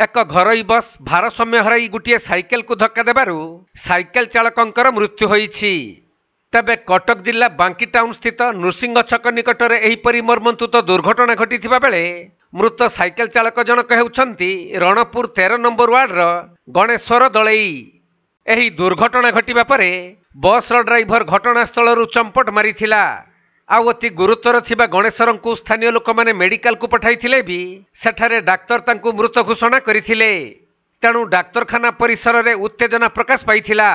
एक घरोई बस भारसाम्य हराई गोटे साइकेल को धक्का देबारु साइकेल चालकंकर मृत्यु होईछि। तबे कटक जिला बांकी टाउन स्थित नृसिंह छक निकटरे एहीपरि मर्मन्तुत दुर्घटना घटिथिबा बेले मृत साइकेल चालक जनक हेउछन्ति रणपुर 13 नंबर वार्डर गणेश्वर दलई। एही दुर्घटना घटिबा परे बस ड्राइवर घटनास्थलरू चंपट मारिथिला। आउ अति गुरुतर थिबा गणेश्वर को स्थानीय लोक माने मेडिकल को पठाइथिले भी सेठारे डाक्तर तांकु मृत घोषणा करिथिले। तेणु डाक्तरखाना परिसर रे उत्तेजना प्रकाश पाइथिला।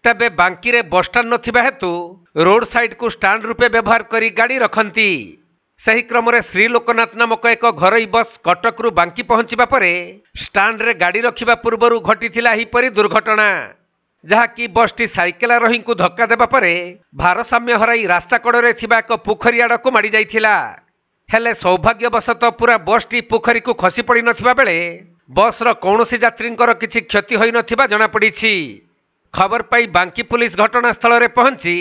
तबे बांकी रे बस स्टैंड नथिबा हेतु रोड साइड को स्टैंड रूपे व्यवहार करी गाड़ी रखंती। सही क्रम रे श्री लोकनाथ नामक एक घरोई बस कटक रु बांकी पहुंचीबा परे स्टैंड रे गाड़ी रखिबा पूर्वरु घटिथिला एहीपरि दुर्घटना, जहाँकि बसटी साइकेल आरोही को धक्का देबा परे भारसाम्य हराई रास्ता कड़े थिबा एक पोखरी आड़क माड़ी जाइथिला। हेले सौभाग्यवशत पूरा बसटी पोखरी को खसी पड़ी नथिबा बेले बसर कौनसी यात्रींकर किछि क्षति होई नथिबा जଣା पड़िछि। खबर पाई बांकी पुलिस घटनास्थल रे पहुंची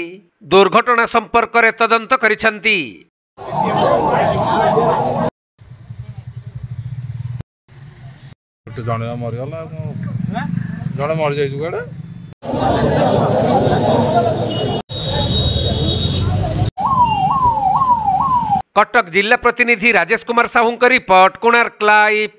दुर्घटना संपर्क रे तदंत करिसंती। जणे मरिगला जणे मरि जाइछु गाडे। कटक जिला प्रतिनिधि राजेश कुमार साहू रिपोर्ट, कोणार्क लाइव।